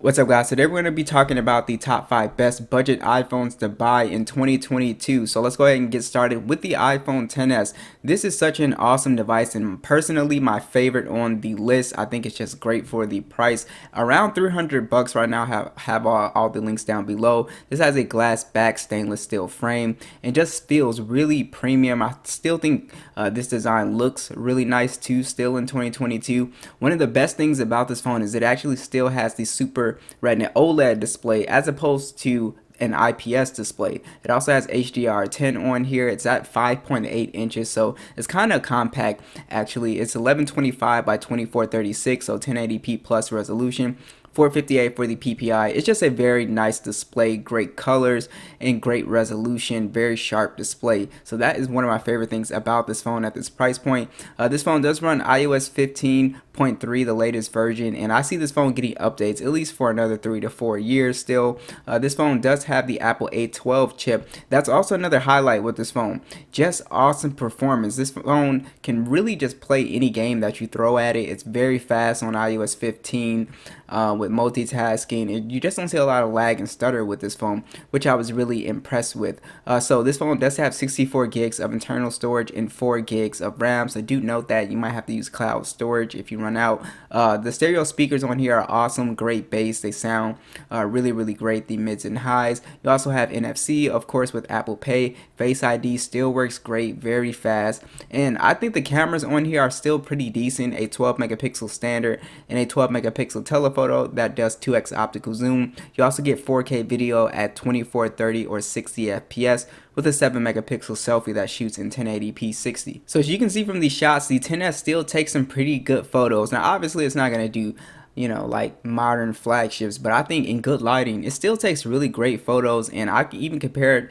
What's up, guys? Today we're going to be talking about the top 5 best budget iPhones to buy in 2022. So let's go ahead and get started with the iPhone XS. This is such an awesome device and personally my favorite on the list. I think it's just great for the price. Around 300 bucks right now. Have all the links down below. This has a glass back stainless steel frame and just feels really premium. I still think this design looks really nice too still in 2022. One of the best things about this phone is it actually still has the Super Retina OLED display as opposed to an IPS display. It also has HDR10 on here. It's at 5.8 inches, so it's kind of compact actually. It's 1125 by 2436, so 1080p plus resolution. 458 for the PPI. It's just a very nice display, great colors and great resolution, very sharp display. So that is one of my favorite things about this phone at this price point. This phone does run iOS 15.3, the latest version, and I see this phone getting updates at least for another 3 to 4 years still. This phone does have the Apple A12 chip. That's also another highlight with this phone. Just awesome performance. This phone can really just play any game that you throw at it. It's very fast on iOS 15. With multitasking, and you just don't see a lot of lag and stutter with this phone, which I was really impressed with. So this phone does have 64 gigs of internal storage and 4 gigs of RAM, so do note that you might have to use cloud storage if you run out. The stereo speakers on here are awesome, great bass, they sound really great, the mids and highs. You also have NFC, of course, with Apple Pay. Face ID still works great, very fast, and I think the cameras on here are still pretty decent. A 12 megapixel standard and a 12 megapixel telephoto that does 2x optical zoom. You also get 4K video at 2430 or 60 FPS with a 7 megapixel selfie that shoots in 1080p 60. So as you can see from these shots, the XS still takes some pretty good photos. Now obviously it's not going to do like modern flagships, but I think in good lighting it still takes really great photos, and I even compared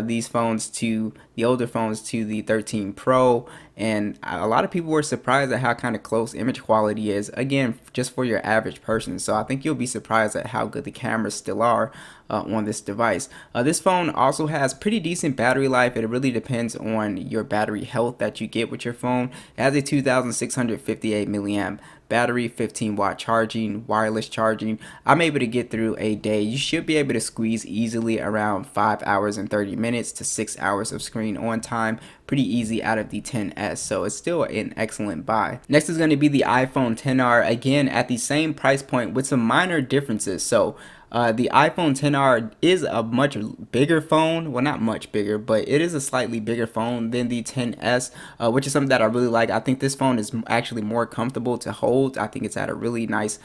these phones to the older phones to the 13 Pro, and a lot of people were surprised at how kind of close image quality is, again, just for your average person. So I think you'll be surprised at how good the cameras still are on this device. This phone also has pretty decent battery life. It really depends on your battery health that you get with your phone. It has a 2658 milliamp battery, 15-watt charging, wireless charging. I'm able to get through a day. You should be able to squeeze easily around 5 hours and 30 minutes to 6 hours of screen on time. Pretty easy out of the XS, so it's still an excellent buy. Next is going to be the iPhone XR, again at the same price point with some minor differences. So the iPhone XR is a much bigger phone. Well, not much bigger, but it is a slightly bigger phone than the XS, which is something that I really like. I think this phone is actually more comfortable to hold. I think it's at a really nice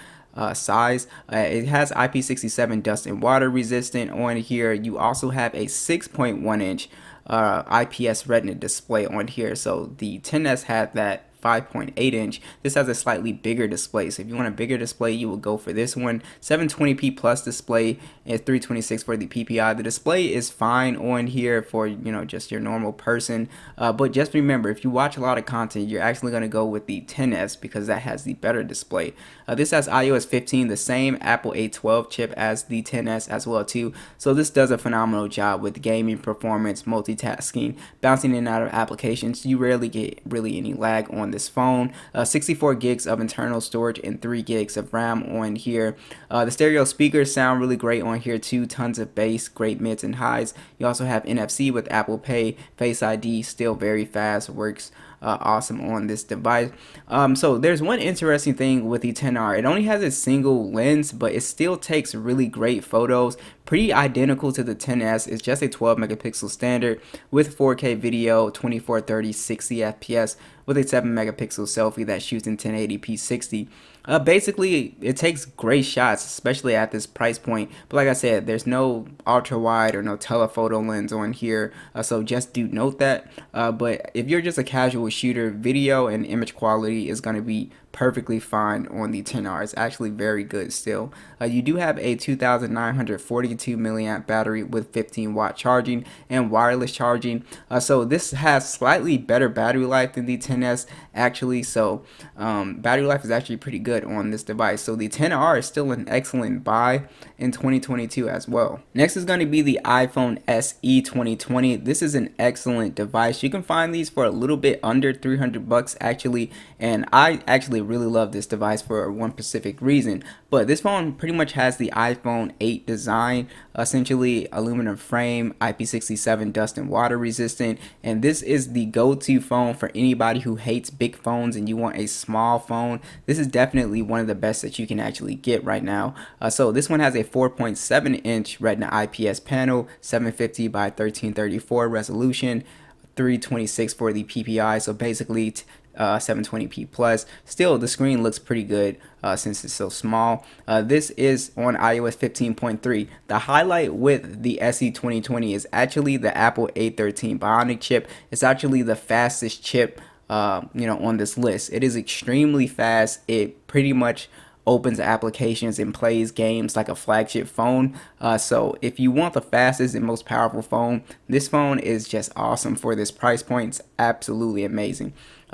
size. It has IP67 dust and water resistant on here. You also have a 6.1 inch IPS Retina display on here. So the XS had that 5.8 inch. This has a slightly bigger display, so if you want a bigger display you will go for this one. 720p plus display and 326 for the PPI. The display is fine on here for just your normal person, but just remember, if you watch a lot of content you're actually going to go with the XS because that has the better display. This has iOS 15, the same Apple A12 chip as the XS as well too, so this does a phenomenal job with gaming performance, multitasking, bouncing in and out of applications. You rarely get really any lag on this phone. 64 gigs of internal storage and 3 gigs of RAM on here. The stereo speakers sound really great on here too. Tons of bass, great mids and highs. You also have NFC with Apple Pay. Face ID still very fast, works awesome on this device. So there's one interesting thing with the XR. It only has a single lens, but it still takes really great photos. Pretty identical to the XS. It's just a 12 megapixel standard with 4K video, 2430 60 FPS with a 7 megapixel selfie that shoots in 1080p 60. Basically it takes great shots, especially at this price point, but like I said, there's no ultra wide or no telephoto lens on here, so just do note that. But if you're just a casual shooter, video and image quality is going to be perfectly fine on the XR. It's actually very good still. You do have a 2942 milliamp battery with 15-watt charging and wireless charging. So this has slightly better battery life than the XS actually. So battery life is actually pretty good on this device. So the XR is still an excellent buy in 2022 as well. Next is going to be the iPhone SE 2020. This is an excellent device. You can find these for a little bit under 300 bucks actually, and I actually really love this device for one specific reason. But this phone pretty much has the iPhone 8 design, essentially aluminum frame, IP67 dust and water resistant, and this is the go-to phone for anybody who hates big phones and you want a small phone. This is definitely one of the best that you can actually get right now. So this one has a 4.7-inch Retina IPS panel, 750 by 1334 resolution, 326 for the PPI, so basically 720p plus. Still, the screen looks pretty good since it's so small. This is on iOS 15.3. The highlight with the SE 2020 is actually the Apple A13 Bionic chip. It's actually the fastest chip on this list. It is extremely fast. It pretty much opens applications and plays games like a flagship phone. So if you want the fastest and most powerful phone, this phone is just awesome for this price point. It's absolutely amazing.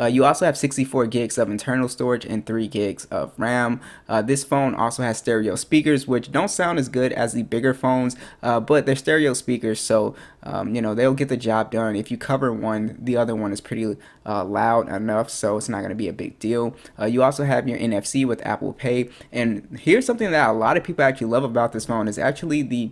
You also have 64 gigs of internal storage and 3 gigs of RAM. This phone also has stereo speakers, which don't sound as good as the bigger phones, but they're stereo speakers, so they'll get the job done. If you cover one, the other one is pretty loud enough, so it's not going to be a big deal. You also have your NFC with Apple Pay, and here's something that a lot of people actually love about this phone is actually the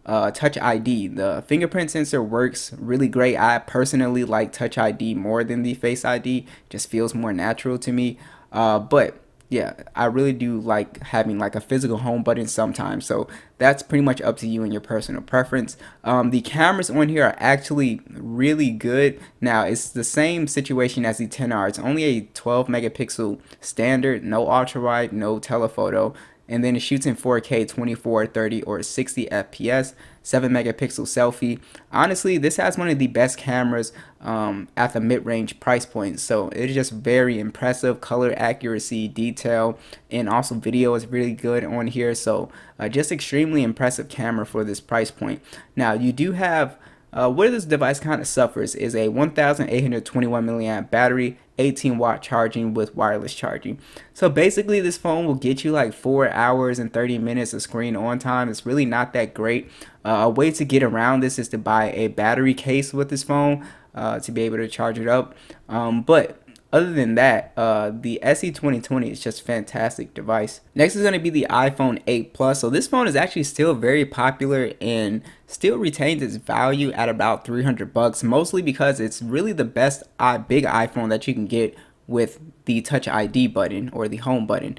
Touch ID. The fingerprint sensor works really great. I personally like Touch ID more than the Face ID. Just feels more natural to me. But yeah, I really do like having like a physical home button sometimes. So that's pretty much up to you and your personal preference. The cameras on here are actually really good. Now it's the same situation as the 10R. It's only a 12 megapixel standard, no ultra wide, no telephoto. And then it shoots in 4K, 24, 30, or 60 FPS, 7 megapixel selfie. Honestly, this has one of the best cameras at the mid-range price point. So it's just very impressive. Color accuracy, detail, and also video is really good on here. So just extremely impressive camera for this price point. Now you do have where this device kind of suffers is a 1821 milliamp battery, 18-watt charging with wireless charging. So basically this phone will get you like 4 hours and 30 minutes of screen on time. It's really not that great. A way to get around this is to buy a battery case with this phone to be able to charge it up. But other than that, the SE 2020 is just a fantastic device. Next is going to be the iPhone 8 Plus. So this phone is actually still very popular and still retains its value at about $300, mostly because it's really the best big iPhone that you can get with the Touch ID button or the home button.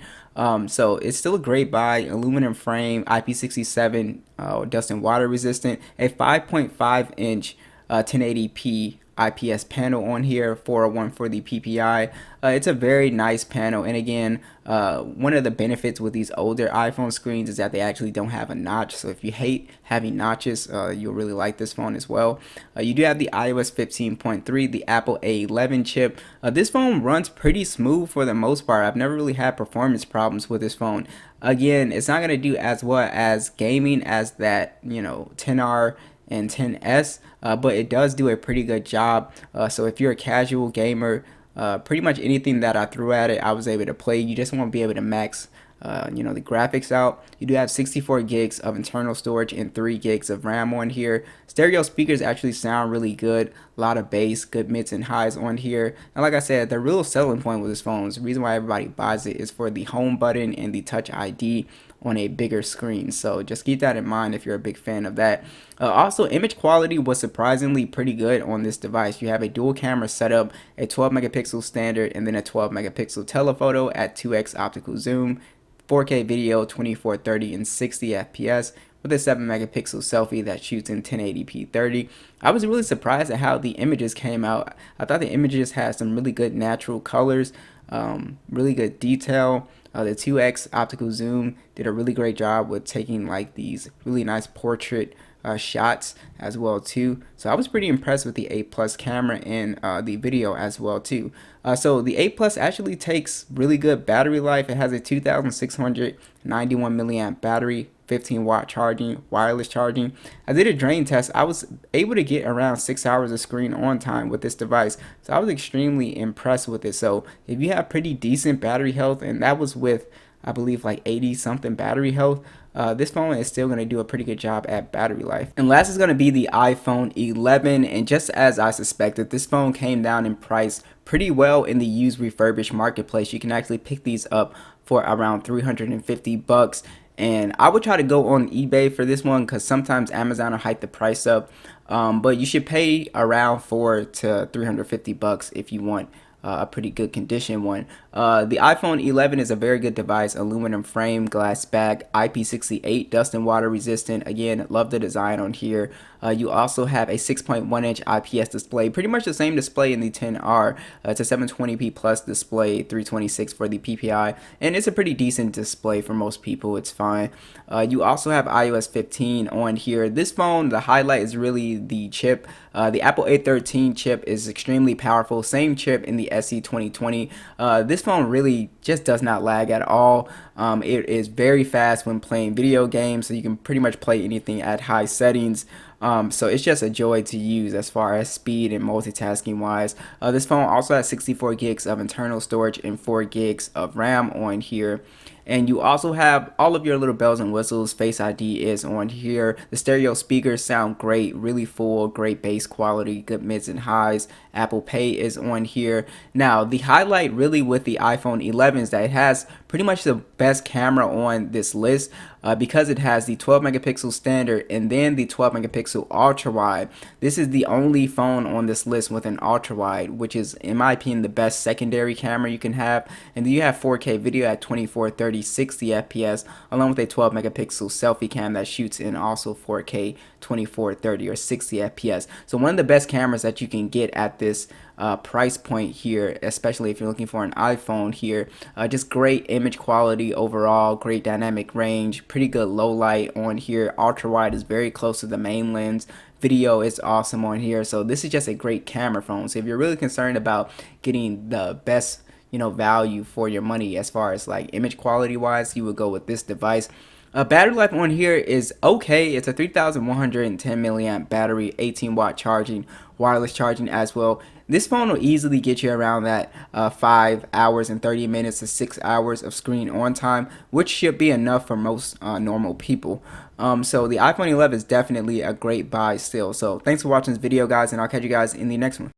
So it's still a great buy. Aluminum frame, IP67 dust and water resistant, a 5.5-inch 1080p IPS panel on here, 401 for the PPI. It's a very nice panel, and again, one of the benefits with these older iPhone screens is that they actually don't have a notch. So if you hate having notches, you'll really like this phone as well. You do have the iOS 15.3, the Apple A11 chip. This phone runs pretty smooth for the most part. I've never really had performance problems with this phone. Again, it's not going to do as well as gaming as that 10R and 10s, but it does do a pretty good job. So if you're a casual gamer, pretty much anything that I threw at it I was able to play. You just won't be able to max the graphics out. You do have 64 gigs of internal storage and 3 gigs of RAM on here. Stereo speakers actually sound really good. A lot of bass, good mids and highs on here. And like I said, the real selling point with this phone is the reason why everybody buys it is for the home button and the Touch ID on a bigger screen. So just keep that in mind if you're a big fan of that. Also, image quality was surprisingly pretty good on this device. You have a dual camera setup, a 12 megapixel standard, and then a 12 megapixel telephoto at 2x optical zoom, 4K video, 2430 and 60 FPS with a 7 megapixel selfie that shoots in 1080p 30. I was really surprised at how the images came out. I thought the images had some really good natural colors, really good detail. The 2x optical zoom did a really great job with taking like these really nice portrait shots as well too. So I was pretty impressed with the 8 Plus camera and the video as well too. So the 8 Plus actually takes really good battery life. It has a 2691 milliamp battery, 15-watt charging, wireless charging. I did a drain test. I was able to get around 6 hours of screen on time with this device. So I was extremely impressed with it. So if you have pretty decent battery health, and that was with I believe like 80 something battery health. This phone is still going to do a pretty good job at battery life. And last is going to be the iPhone 11. And just as I suspected, this phone came down in price pretty well in the used refurbished marketplace. You can actually pick these up for around 350 bucks. And I would try to go on eBay for this one because sometimes Amazon will hike the price up. But you should pay around 4 to 350 bucks if you want a pretty good condition one. The iPhone 11 is a very good device, aluminum frame, glass back, IP68, dust and water resistant. Again, love the design on here. You also have a 6.1 inch IPS display, pretty much the same display in the 10R. It's a 720p plus display, 326 for the PPI, and it's a pretty decent display for most people. It's fine. You also have iOS 15 on here. This phone, the highlight is really the chip. The Apple A13 chip is extremely powerful. Same chip in the SE 2020. This phone really just does not lag at all. It is very fast when playing video games, so you can pretty much play anything at high settings. So it's just a joy to use as far as speed and multitasking wise. This phone also has 64 gigs of internal storage and 4 gigs of RAM on here. And you also have all of your little bells and whistles. Face ID is on here. The stereo speakers sound great, really full, great bass quality, good mids and highs. Apple Pay is on here. Now, the highlight really with the iPhone 11 is that it has pretty much the best camera on this list because it has the 12 megapixel standard and then the 12 megapixel ultra wide. This is the only phone on this list with an ultra wide, which is, in my opinion, the best secondary camera you can have. And then you have 4K video at 24, 30, 60 FPS, along with a 12 megapixel selfie cam that shoots in also 4K, 24, 30, or 60 FPS. So one of the best cameras that you can get at this price point here, especially if you're looking for an iPhone here. Just great image quality overall, great dynamic range, pretty good low light on here. Ultra wide is very close to the main lens. Video is awesome on here. So this is just a great camera phone. So if you're really concerned about getting the best value for your money as far as like image quality wise, you would go with this device. Battery life on here is okay. It's a 3110 milliamp battery, 18 watt charging, wireless charging as well. This phone will easily get you around that 5 hours and 30 minutes to 6 hours of screen on time, which should be enough for most normal people. So the iPhone 11 is definitely a great buy still. So thanks for watching this video, guys, and I'll catch you guys in the next one.